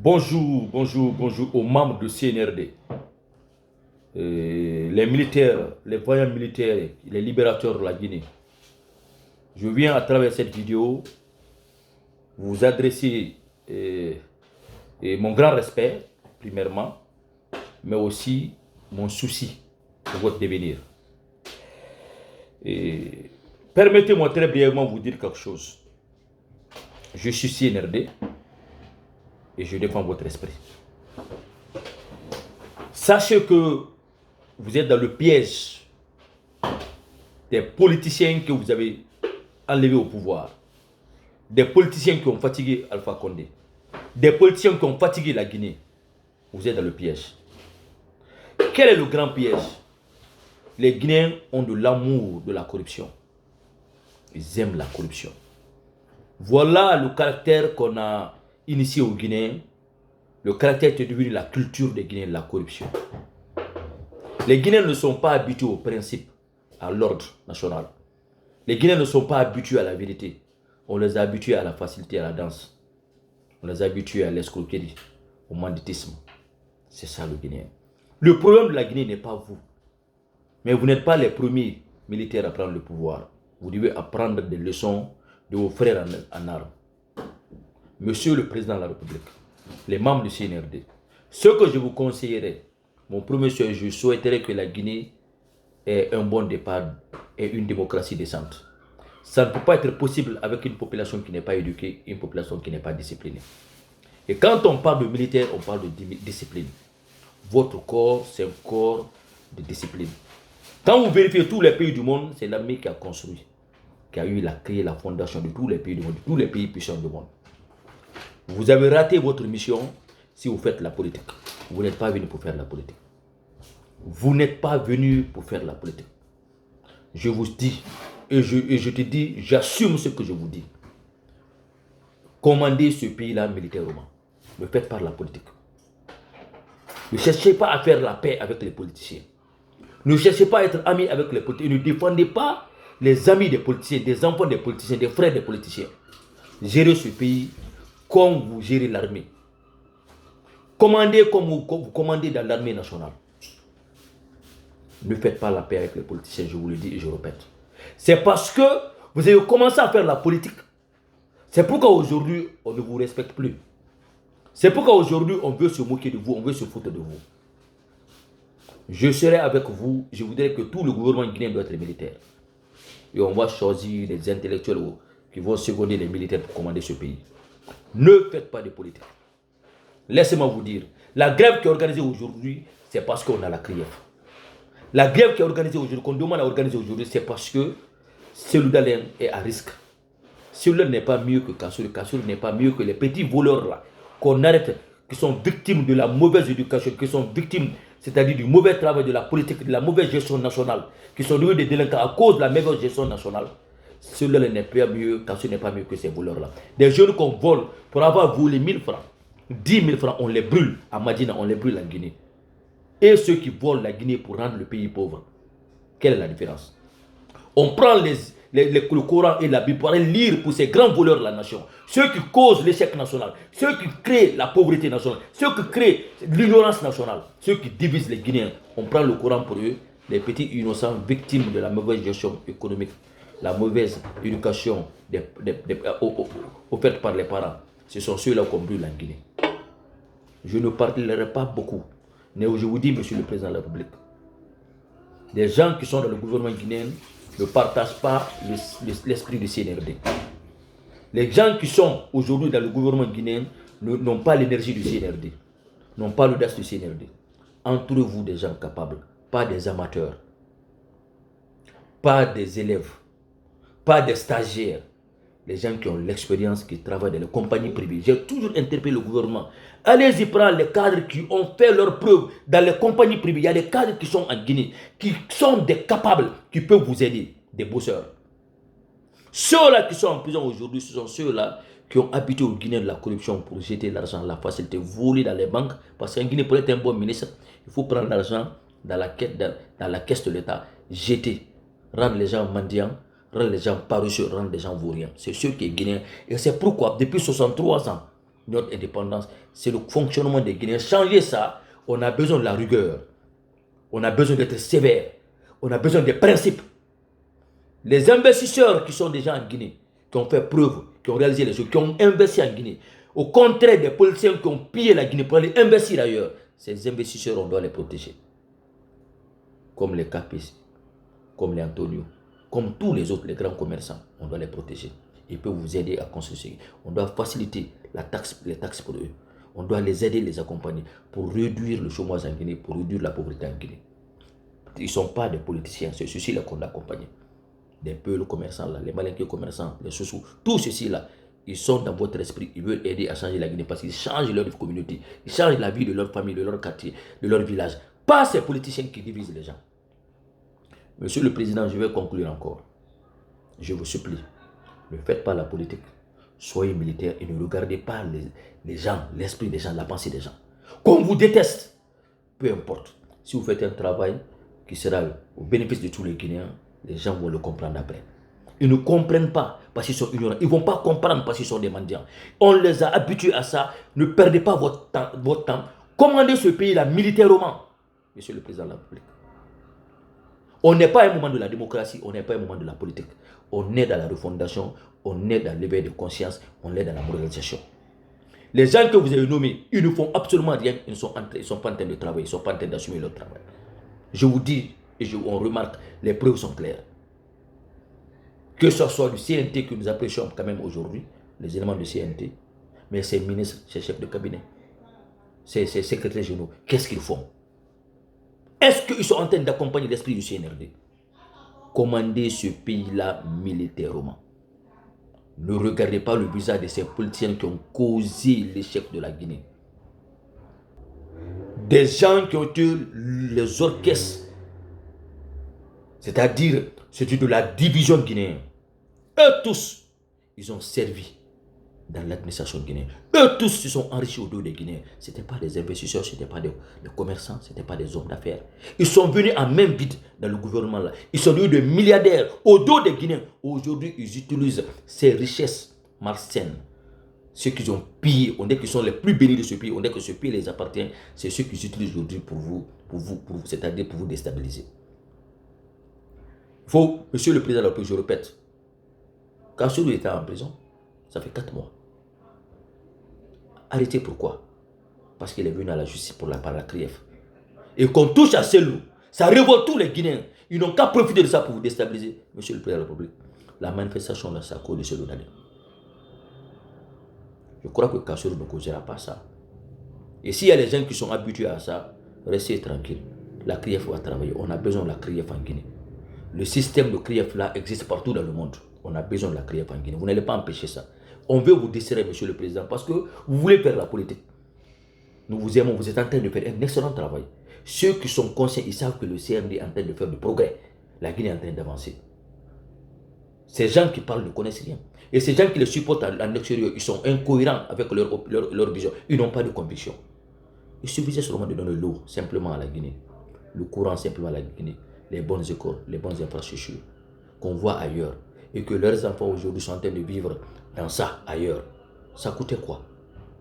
Bonjour aux membres de CNRD, les militaires, les voyants militaires, les libérateurs de la Guinée. Je viens à travers cette vidéo vous adresser mon grand respect, premièrement, mais aussi mon souci pour votre devenir. Permettez-moi très brièvement vous dire quelque chose. Je suis CNRD et je défends votre esprit. Sachez que vous êtes dans le piège des politiciens que vous avez enlevés au pouvoir, des politiciens qui ont fatigué Alpha Condé, des politiciens qui ont fatigué la Guinée. Vous êtes dans le piège. Quel est le grand piège? Les Guinéens ont de l'amour de la corruption. Ils aiment la corruption. Voilà le caractère qu'on a initié aux Guinéens. Le caractère est devenu la culture des Guinéens, la corruption. Les Guinéens ne sont pas habitués au principe, à l'ordre national. Les Guinéens ne sont pas habitués à la vérité. On les a habitués à la facilité, à la danse. On les a habitués à l'escroquerie, au banditisme. C'est ça le Guinéen. Le problème de la Guinée n'est pas vous. Mais vous n'êtes pas les premiers militaires à prendre le pouvoir. Vous devez apprendre des leçons de vos frères en armes. Monsieur le Président de la République, les membres du CNRD, ce que je vous conseillerais, mon premier souhait, je souhaiterais que la Guinée ait un bon départ et une démocratie décente. Ça ne peut pas être possible avec une population qui n'est pas éduquée, une population qui n'est pas disciplinée. Et quand on parle de militaire, on parle de discipline. Votre corps, c'est un corps de discipline. Quand vous vérifiez tous les pays du monde, c'est l'armée qui a construit, qui a créé la fondation de tous les pays du monde, de tous les pays puissants du monde. Vous avez raté votre mission si vous faites la politique. Vous n'êtes pas venu pour faire la politique. Vous n'êtes pas venu pour faire la politique. Je vous dis, et je te dis, j'assume ce que je vous dis. Commandez ce pays-là militairement. Ne faites pas la politique. Ne cherchez pas à faire la paix avec les politiciens. Ne cherchez pas à être amis avec les politiciens. Ne défendez pas les amis des politiciens, des enfants des politiciens, des frères des politiciens. Gérez ce pays comme vous gérez l'armée. Commandez comme vous commandez dans l'armée nationale. Ne faites pas la paix avec les politiciens, je vous le dis et je répète. C'est parce que vous avez commencé à faire la politique. C'est pourquoi aujourd'hui, on ne vous respecte plus. C'est pourquoi aujourd'hui, on veut se moquer de vous, on veut se foutre de vous. Je serai avec vous, je voudrais que tout le gouvernement guinéen doit être militaire. Et on va choisir des intellectuels qui vont seconder les militaires pour commander ce pays. Ne faites pas de politique. Laissez-moi vous dire, la grève qui est organisée aujourd'hui, c'est parce qu'on a la CRIEF. La grève qui est organisée aujourd'hui, qu'on demande à organiser aujourd'hui, c'est parce que celui-là est à risque. Celui-là n'est pas mieux que Kassouri. Kassouri n'est pas mieux que les petits voleurs là, qu'on arrête, qui sont victimes de la mauvaise éducation, qui sont victimes, c'est-à-dire du mauvais travail de la politique, de la mauvaise gestion nationale, qui sont devenus des délinquants à cause de la mauvaise gestion nationale. Celui-là n'est pas mieux, Kassouri n'est pas mieux que ces voleurs-là. Des jeunes qu'on vole pour avoir volé 1000 francs, 10 000 francs, on les brûle à Madina, on les brûle en Guinée. Et ceux qui volent la Guinée pour rendre le pays pauvre. Quelle est la différence? On prend le Coran et la Bible pour aller lire pour ces grands voleurs de la nation. Ceux qui causent l'échec national, ceux qui créent la pauvreté nationale, ceux qui créent l'ignorance nationale, ceux qui divisent les Guinéens. On prend le Coran pour eux, les petits innocents victimes de la mauvaise gestion économique, la mauvaise éducation offerte par les parents. Ce sont ceux-là qu'on brûle en Guinée. Je ne parlerai pas beaucoup. Mais je vous dis, Monsieur le Président de la République, les gens qui sont dans le gouvernement guinéen ne partagent pas l'esprit du CNRD. Les gens qui sont aujourd'hui dans le gouvernement guinéen n'ont pas l'énergie du CNRD, n'ont pas l'audace du CNRD. Entourez-vous des gens capables, pas des amateurs, pas des élèves, pas des stagiaires. Les gens qui ont l'expérience, qui travaillent dans les compagnies privées. J'ai toujours interpellé le gouvernement. Allez-y prendre les cadres qui ont fait leurs preuves dans les compagnies privées. Il y a des cadres qui sont en Guinée, qui sont des capables, qui peuvent vous aider, des bosseurs. Ceux-là qui sont en prison aujourd'hui, ce sont ceux-là qui ont habité au Guinée de la corruption pour jeter l'argent, la facilité, voler dans les banques. Parce qu'en Guinée, pour être un bon ministre, il faut prendre l'argent dans la caisse de l'État, jeter, rendre les gens mendiants, rendre les gens paresseux, rendre les gens vauriens. C'est ceux qui sont guinéens. Et c'est pourquoi, depuis 63 ans, notre indépendance, c'est le fonctionnement des Guinéens. Changer ça, on a besoin de la rigueur. On a besoin d'être sévère. On a besoin des principes. Les investisseurs qui sont déjà en Guinée, qui ont fait preuve, qui ont réalisé les choses, qui ont investi en Guinée, au contraire des politiciens qui ont pillé la Guinée pour aller investir ailleurs, ces investisseurs, on doit les protéger. Comme les Capis, comme les Antonio, comme tous les autres, les grands commerçants, on doit les protéger. Ils peuvent vous aider à construire. On doit faciliter les taxes pour eux. On doit les aider, les accompagner pour réduire le chômage en Guinée, pour réduire la pauvreté en Guinée. Ils ne sont pas des politiciens, c'est ceux-ci-là qu'on doit accompagner. Des peuples commerçants, là, les malinqués commerçants, les sous-sous, tous ceux-ci-là, ils sont dans votre esprit, ils veulent aider à changer la Guinée parce qu'ils changent leur communauté, ils changent la vie de leur famille, de leur quartier, de leur village. Pas ces politiciens qui divisent les gens. Monsieur le Président, je vais conclure encore. Je vous supplie, ne faites pas la politique. Soyez militaire et ne regardez pas les gens, l'esprit des gens, la pensée des gens. Qu'on vous déteste, peu importe. Si vous faites un travail qui sera au bénéfice de tous les Guinéens, les gens vont le comprendre après. Ils ne comprennent pas parce qu'ils sont ignorants. Ils ne vont pas comprendre parce qu'ils sont des mendiants. On les a habitués à ça. Ne perdez pas votre temps. Commandez ce pays-là militairement. Monsieur le Président de la République. On n'est pas à un moment de la démocratie, on n'est pas à un moment de la politique. On est dans la refondation, on est dans l'éveil de conscience, on est dans la moralisation. Les gens que vous avez nommés, ils ne font absolument rien, ils ne sont pas en train de travailler, ils ne sont pas en train d'assumer leur travail. Je vous dis, et on remarque, les preuves sont claires. Que ce soit du CNT que nous apprécions quand même aujourd'hui, les éléments du CNT, mais ces ministres, ces chefs de cabinet, ces secrétaires généraux, qu'est-ce qu'ils font? Est-ce qu'ils sont en train d'accompagner l'esprit du CNRD? Commandez ce pays-là militairement. Ne regardez pas le visage de ces politiciens qui ont causé l'échec de la Guinée. Des gens qui ont eu les orchestres, c'est-à-dire de la division guinéenne. Eux tous, ils ont servi dans l'administration guinéenne. Eux tous se sont enrichis au dos des Guinéens. Ce n'étaient pas des investisseurs, ce n'étaient pas des commerçants, ce n'étaient pas des hommes d'affaires. Ils sont venus en main vide dans le gouvernement là. Ils sont devenus des milliardaires au dos des Guinéens. Aujourd'hui, ils utilisent ces richesses malsaines. Ceux qu'ils ont pillés, on dit qu'ils sont les plus bénis de ce pays, on dit que ce pays les appartient. C'est ceux qu'ils utilisent aujourd'hui pour vous, c'est-à-dire pour vous déstabiliser. Il faut, Monsieur le Président de la République, je répète, quand celui était en prison, ça fait 4 mois. Arrêtez pourquoi? Parce qu'il est venu à la justice par la CRIEF. Et qu'on touche à ces loups, ça révolte tous les Guinéens. Ils n'ont qu'à profiter de ça pour vous déstabiliser. Monsieur le Président de la République, la manifestation de Sako de Selou Daniel. Je crois que Kassuru ne causera pas ça. Et s'il y a des gens qui sont habitués à ça, restez tranquille. La CRIEF va travailler. On a besoin de la CRIEF en Guinée. Le système de CRIEF là existe partout dans le monde. On a besoin de la CRIEF en Guinée. Vous n'allez pas empêcher ça. On veut vous desserrer, Monsieur le Président, parce que vous voulez faire la politique. Nous vous aimons, vous êtes en train de faire un excellent travail. Ceux qui sont conscients, ils savent que le CND est en train de faire du progrès. La Guinée est en train d'avancer. Ces gens qui parlent ne connaissent rien. Et ces gens qui les supportent en extérieur, ils sont incohérents avec leur vision. Ils n'ont pas de conviction. Il suffisait seulement de donner l'eau simplement à la Guinée. Le courant simplement à la Guinée. Les bonnes écoles, les bonnes infrastructures qu'on voit ailleurs. Et que leurs enfants aujourd'hui sont en train de vivre dans ça ailleurs. Ça coûtait quoi?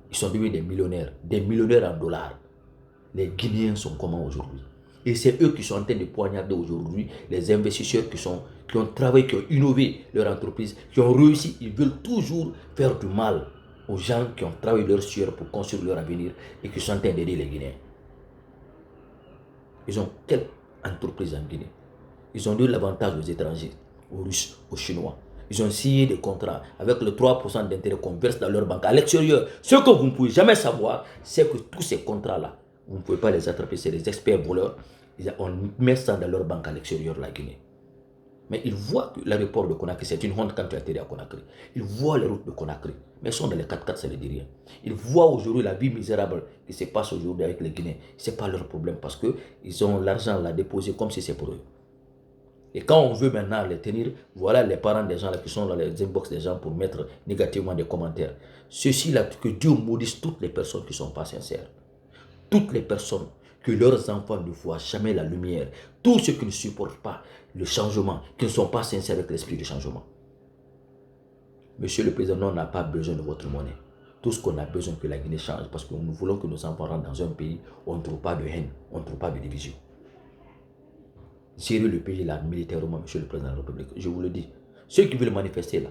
Ils sont devenus des millionnaires en dollars. Les Guinéens sont comment aujourd'hui? Et c'est eux qui sont en train de poignarder aujourd'hui les investisseurs qui ont travaillé, qui ont innové leur entreprise, qui ont réussi. Ils veulent toujours faire du mal aux gens qui ont travaillé leur sueur pour construire leur avenir et qui sont en train d'aider les Guinéens. Ils ont quelle entreprise en Guinée? Ils ont donné l'avantage aux étrangers, aux Russes, aux Chinois. Ils ont signé des contrats avec le 3% d'intérêt qu'on verse dans leur banque à l'extérieur. Ce que vous ne pouvez jamais savoir, c'est que tous ces contrats-là, vous ne pouvez pas les attraper, c'est des experts voleurs. On met ça dans leur banque à l'extérieur de la Guinée. Mais ils voient que l'aéroport de Conakry, c'est une honte quand tu atterris à Conakry. Ils voient les routes de Conakry, mais ils sont dans les 4x4, ça ne dit rien. Ils voient aujourd'hui la vie misérable qui se passe aujourd'hui avec les Guinéens. Ce n'est pas leur problème parce qu'ils ont l'argent là déposé comme si c'est pour eux. Et quand on veut maintenant les tenir, voilà les parents des gens là qui sont dans les inbox des gens pour mettre négativement des commentaires. Ceci là, que Dieu maudisse toutes les personnes qui ne sont pas sincères. Toutes les personnes que leurs enfants ne voient jamais la lumière. Tous ceux qui ne supportent pas le changement, qui ne sont pas sincères avec l'esprit du changement. Monsieur le Président, on n'a pas besoin de votre monnaie. Tout ce qu'on a besoin que la Guinée change, parce que nous voulons que nos enfants rentrent dans un pays où on ne trouve pas de haine, on ne trouve pas de division. Gérer le pays là, militairement, monsieur le président de la République, je vous le dis. Ceux qui veulent manifester là,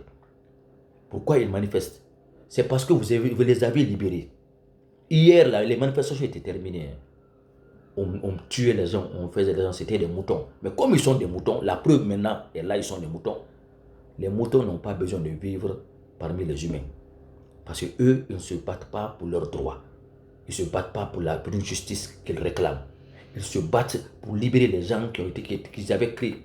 pourquoi ils manifestent? C'est parce que vous les avez libérés. Hier, là, les manifestations étaient terminées. On tuait les gens, on faisait des gens, c'était des moutons. Mais comme ils sont des moutons, la preuve maintenant est là, ils sont des moutons. Les moutons n'ont pas besoin de vivre parmi les humains. Parce qu'eux, ils ne se battent pas pour leurs droits. Ils ne se battent pas pour une justice qu'ils réclament. Ils se battent pour libérer les gens qu'ils avaient créés,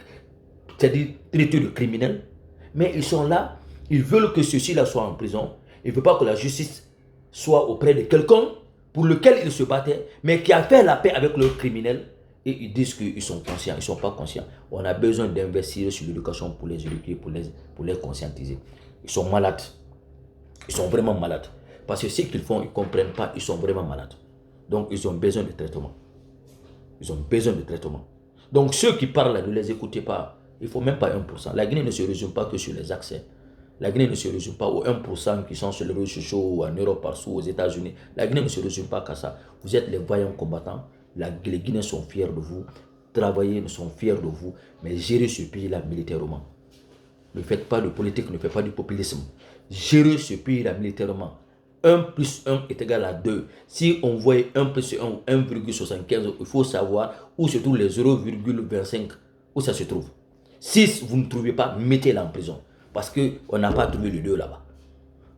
c'est-à-dire traités de criminels. Mais ils sont là, ils veulent que ceux-ci-là soient en prison. Ils ne veulent pas que la justice soit auprès de quelqu'un pour lequel ils se battaient, mais qui a fait la paix avec leurs criminels. Et ils disent qu'ils sont conscients, ils ne sont pas conscients. On a besoin d'investir sur l'éducation pour les éduquer, pour les conscientiser. Ils sont malades. Ils sont vraiment malades. Parce que ce qu'ils font, ils ne comprennent pas, ils sont vraiment malades. Donc, ils ont besoin de traitement. Ils ont besoin de traitement. Donc, ceux qui parlent, ne les écoutez pas. Il ne faut même pas 1%. La Guinée ne se résume pas que sur les accès. La Guinée ne se résume pas aux 1% qui sont sur les réseaux sociaux, en Europe, partout, aux États-Unis. La Guinée ne se résume pas qu'à ça. Vous êtes les vaillants combattants. Les Guinéens sont fiers de vous. Travaillez, nous sommes fiers de vous. Mais gérez ce pays-là militairement. Ne faites pas de politique, ne faites pas du populisme. Gérez ce pays-là militairement. 1 plus 1 est égal à 2. Si on voit 1 plus 1 ou 1,75, il faut savoir où se trouvent les 0,25. Où ça se trouve. Si vous ne trouvez pas, mettez-la en prison. Parce qu'on n'a pas trouvé le 2 là-bas.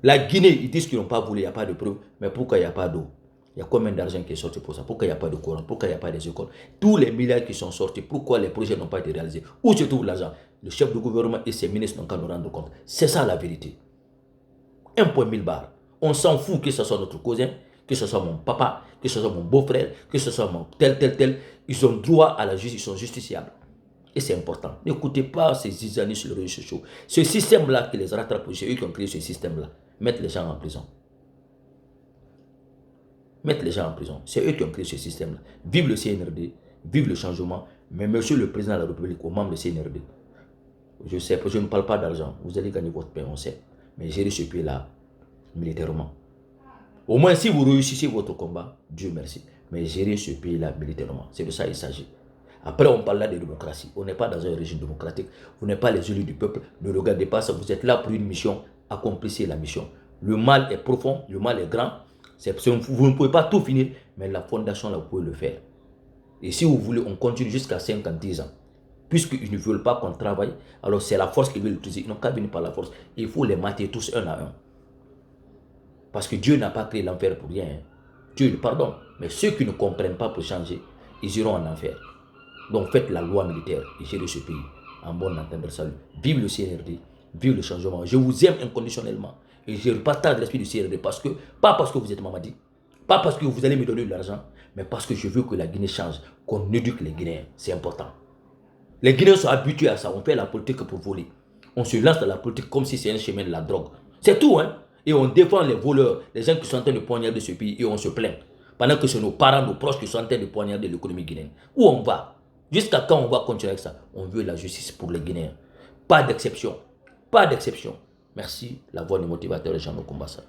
La Guinée, ils disent qu'ils n'ont pas voulu, il n'y a pas de preuve. Mais pourquoi il n'y a pas d'eau? Il y a combien d'argent qui est sorti pour ça? Pourquoi il n'y a pas de courant? Pourquoi il n'y a pas des écoles? Tous les milliards qui sont sortis, pourquoi les projets n'ont pas été réalisés? Où se trouve l'argent? Le chef du gouvernement et ses ministres n'ont qu'à nous rendre compte. C'est ça la vérité. 1,1000 barres. On s'en fout que ce soit notre cousin, que ce soit mon papa, que ce soit mon beau-frère, que ce soit mon tel. Ils ont droit à la justice, ils sont justiciables. Et c'est important. N'écoutez pas ces zizanis sur les réseaux sociaux. Ce système-là qui les rattrape, c'est eux qui ont créé ce système-là. Mettre les gens en prison. Mettre les gens en prison. C'est eux qui ont créé ce système-là. Vive le CNRD, vive le changement. Mais monsieur le président de la République, aux membres du CNRD, je sais, je ne parle pas d'argent. Vous allez gagner votre pain, on sait. Mais gérez ce pays-là militairement. Au moins, si vous réussissez votre combat, Dieu merci. Mais gérez ce pays-là militairement. C'est de ça qu'il s'agit. Après, on parle là de démocratie. On n'est pas dans un régime démocratique. Vous n'êtes pas les élus du peuple. Ne regardez pas ça. Vous êtes là pour une mission. Accomplissez la mission. Le mal est profond. Le mal est grand. Vous ne pouvez pas tout finir. Mais la fondation, là, vous pouvez le faire. Et si vous voulez, on continue jusqu'à 50 ans. Puisqu'ils ne veulent pas qu'on travaille, alors c'est la force qu'ils veulent utiliser. Ils n'ont qu'à venir par la force. Il faut les mater tous un à un. Parce que Dieu n'a pas créé l'enfer pour rien. Dieu, pardon. Mais ceux qui ne comprennent pas pour changer, ils iront en enfer. Donc faites la loi militaire et gérez ce pays en bon entendeur. Salut. Vive le CNRD, vive le changement. Je vous aime inconditionnellement. Et je partage l'esprit du CNRD pas parce que vous êtes Mamadi, pas parce que vous allez me donner de l'argent, mais parce que je veux que la Guinée change, qu'on éduque les Guinéens. C'est important. Les Guinéens sont habitués à ça. On fait la politique pour voler. On se lance dans la politique comme si c'est un chemin de la drogue. C'est tout, hein. Et on défend les voleurs, les gens qui sont en train de poignarder ce pays et on se plaint. Pendant que c'est nos parents, nos proches qui sont en train de poignarder l'économie guinéenne. Où on va? Jusqu'à quand on va continuer avec ça? On veut la justice pour les Guinéens. Pas d'exception. Pas d'exception. Merci. La voix du motivateur Jean-Luc Kumbassa.